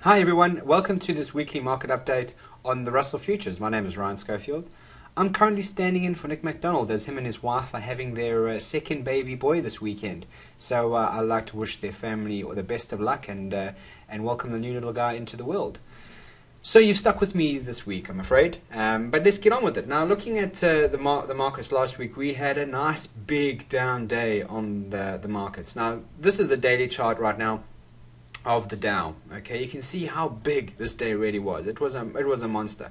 Hi everyone, welcome to this weekly market update on the Russell Futures. My name is Ryan Schofield. I'm currently standing in for Nick McDonald as him and his wife are having their second baby boy this weekend. So I'd like to wish their family the best of luck and welcome the new little guy into the world. So you've stuck with me this week, I'm afraid, but let's get on with it. Now, looking at the markets last week, we had a nice big down day on the markets. Now, this is the daily chart right now of the Dow. Okay, you can see how big this day really was. It was a monster.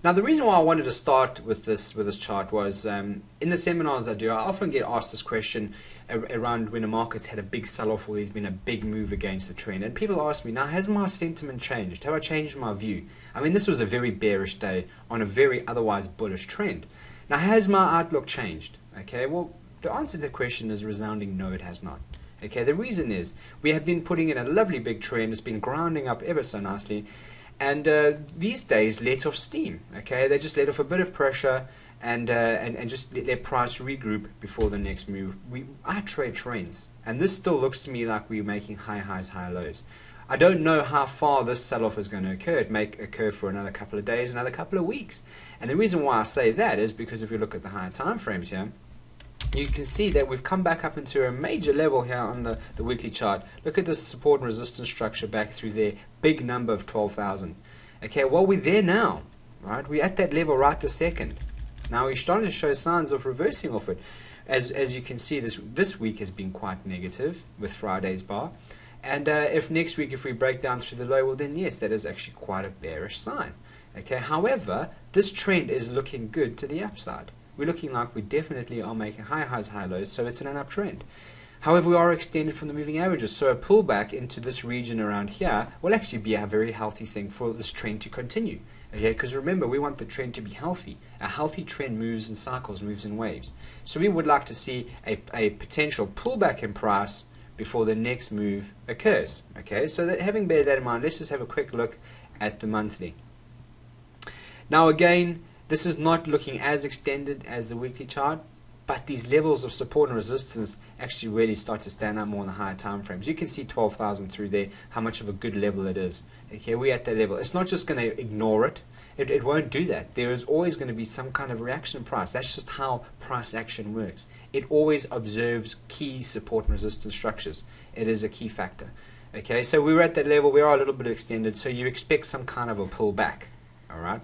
Now, the reason why I wanted to start with this chart was in the seminars I do, I often get asked this question around when the market's had a big sell-off or there's been a big move against the trend, and people ask me, now, has my sentiment changed? Have I changed my view? I mean, this was a very bearish day on a very otherwise bullish trend. Now, has my outlook changed? Okay, well, the answer to the question is resounding no, it has not. Okay, the reason is we have been putting in a lovely big trend. It's been grounding up ever so nicely, and these days let off steam. Okay, they just let off a bit of pressure and just let their price regroup before the next move. I trade trends, and this still looks to me like we're making high highs, high lows. I don't know how far this sell-off is going to occur. It may occur for another couple of days, another couple of weeks. And the reason why I say that is because if you look at the higher time frames here, you can see that we've come back up into a major level here on the weekly chart. Look at this support and resistance structure back through their big number of 12,000. Okay, well, we're there now, right? We're at that level right this second. Now we're starting to show signs of reversing off it. As you can see, this week has been quite negative with Friday's bar. And if next week, if we break down through the low, well then yes, that is actually quite a bearish sign. Okay, however, this trend is looking good to the upside. We're looking like we definitely are making high highs, high lows, so it's in an uptrend. However, we are extended from the moving averages, so a pullback into this region around here will actually be a very healthy thing for this trend to continue. Okay, because remember, we want the trend to be healthy. A healthy trend moves in cycles, moves in waves. So we would like to see a potential pullback in price before the next move occurs. Okay, so having bear that in mind, let's just have a quick look at the monthly. Now again, this is not looking as extended as the weekly chart, but these levels of support and resistance actually really start to stand out more in the higher time frames. You can see 12,000 through there, how much of a good level it is. Okay, we're at that level. It's not just going to ignore it. It won't do that. There is always going to be some kind of reaction in price. That's just how price action works. It always observes key support and resistance structures. It is a key factor. Okay, so we're at that level. We are a little bit extended, so you expect some kind of a pullback. All right.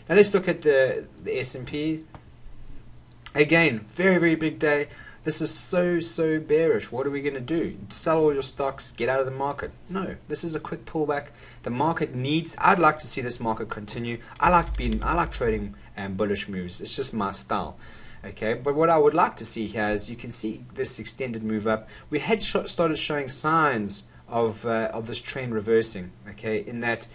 Now let's look at the S&P. Again, very, very big day. This is so bearish. What are we going to do? Sell all your stocks, get out of the market? No, this is a quick pullback. The market needs, I'd like to see this market continue. I like trading bullish moves. It's just my style. Okay, but what I would like to see here is you can see this extended move up. We had started showing signs of this trend reversing. Okay, in that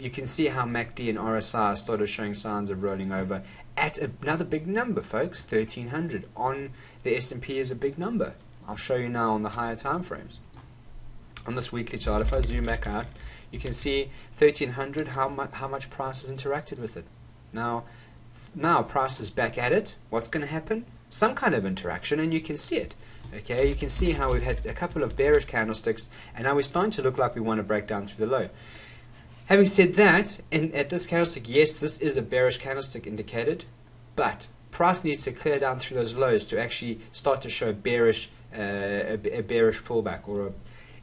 you can see how MACD and RSI started showing signs of rolling over at another big number, folks. 1300 on the S&P is a big number. I'll show you now on the higher time frames. On this weekly chart, if I zoom back out, you can see 1300, how much price has interacted with it. Now price is back at it. What's going to happen? Some kind of interaction, and you can see it. Okay, you can see how we've had a couple of bearish candlesticks, and now we're starting to look like we want to break down through the low. Having said that, at this candlestick, yes, this is a bearish candlestick indicated, but price needs to clear down through those lows to actually start to show a bearish pullback, or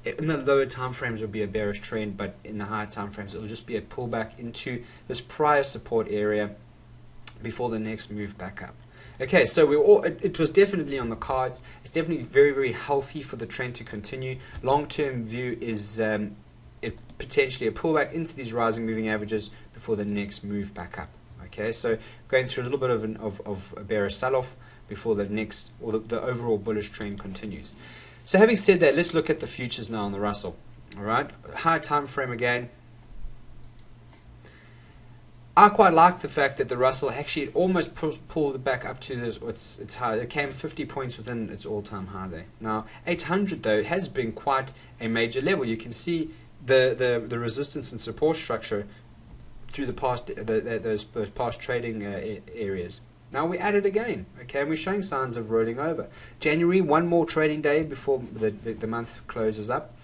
in the lower time frames it will be a bearish trend, but in the higher time frames it will just be a pullback into this prior support area before the next move back up. Okay, so it was definitely on the cards. It's definitely very, very healthy for the trend to continue. Long-term view is potentially a pullback into these rising moving averages before the next move back up. Okay, so going through a little bit of a bearish sell-off before the next, or the overall bullish trend continues. So having said that, let's look at the futures now on the Russell. All right, high time frame again. I quite like the fact that the Russell actually almost pulled it back up to its high. It came 50 points within its all-time high there. Now 800 though has been quite a major level. You can see the resistance and support structure through the past those past trading areas. Now we add it again, okay, and we're showing signs of rolling over. January, one more trading day before the month closes up.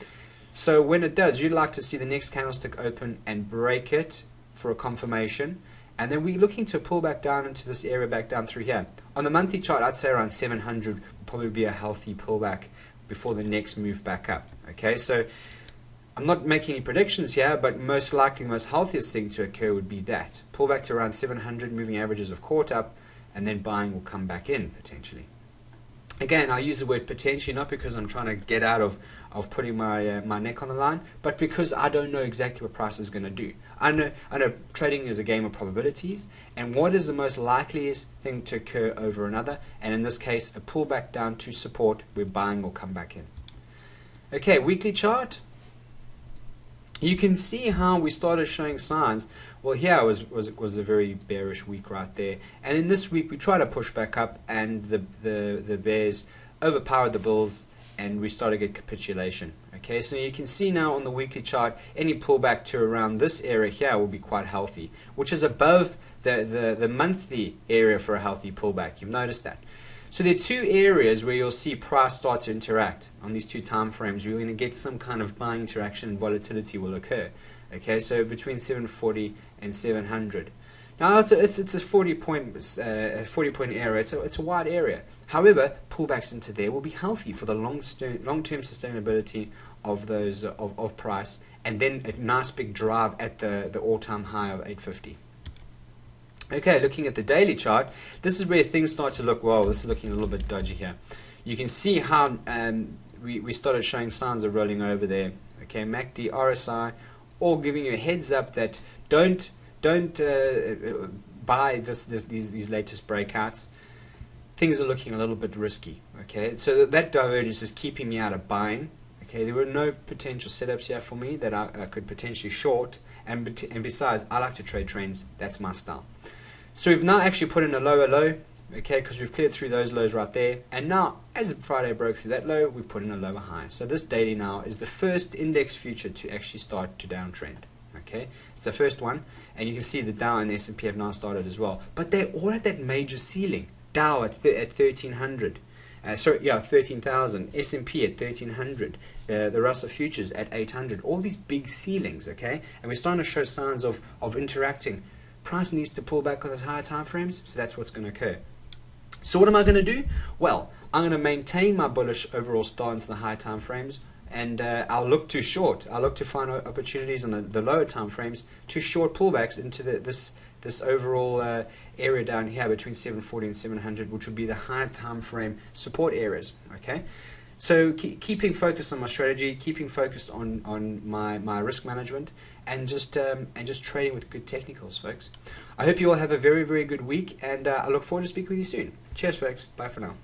So when it does, you'd like to see the next candlestick open and break it for a confirmation. And then we're looking to pull back down into this area, back down through here. On the monthly chart, I'd say around 700 will probably be a healthy pullback before the next move back up. Okay, so I'm not making any predictions here, but most likely the most healthiest thing to occur would be that. Pull back to around 700, moving averages have caught up, and then buying will come back in potentially. Again, I use the word potentially not because I'm trying to get out of putting my my neck on the line, but because I don't know exactly what price is going to do. I know trading is a game of probabilities, and what is the most likeliest thing to occur over another, and in this case, a pullback down to support where buying will come back in. Okay, weekly chart. You can see how we started showing signs. Well, here was a very bearish week right there, and in this week we tried to push back up, and the bears overpowered the bulls, and we started to get capitulation. Okay, so you can see now on the weekly chart, any pullback to around this area here will be quite healthy, which is above the monthly area for a healthy pullback. You've noticed that. So there are two areas where you'll see price start to interact on these two time frames. You're going to get some kind of buying interaction and volatility will occur. Okay, so between 740 and 700. Now it's a 40 point area. It's a wide area. However, pullbacks into there will be healthy for the long term sustainability of those of price, and then a nice big drive at the all time high of 850. Okay, looking at the daily chart, this is where things start to look, well, this is looking a little bit dodgy here. You can see how we started showing signs of rolling over there. Okay, MACD, RSI, all giving you a heads up that don't buy these latest breakouts. Things are looking a little bit risky. Okay, so that divergence is keeping me out of buying. Okay, there were no potential setups here for me that I could potentially short, and besides, I like to trade trends. That's my style. So we've now actually put in a lower low, okay, because we've cleared through those lows right there, and now as Friday broke through that low, we've put in a lower high. So this daily now is the first index future to actually start to downtrend. Okay, it's the first one, and you can see the Dow and the S&P have now started as well, but they're all at that major ceiling. Dow at 1300. 13,000, S&P at 1300, the Russell futures at 800, all these big ceilings, okay? And we're starting to show signs of interacting. Price needs to pull back on those higher time frames, so that's what's going to occur. So what am I going to do? Well, I'm going to maintain my bullish overall stance in the high time frames, and I'll look to short. I'll look to find opportunities on the lower time frames to short pullbacks into this overall area down here between 740 and 700, which would be the high time frame support areas. Okay, so keeping focused on my strategy, keeping focused on my risk management, and just trading with good technicals, folks. I hope you all have a very, very good week, and I look forward to speaking with you soon. Cheers, folks. Bye for now.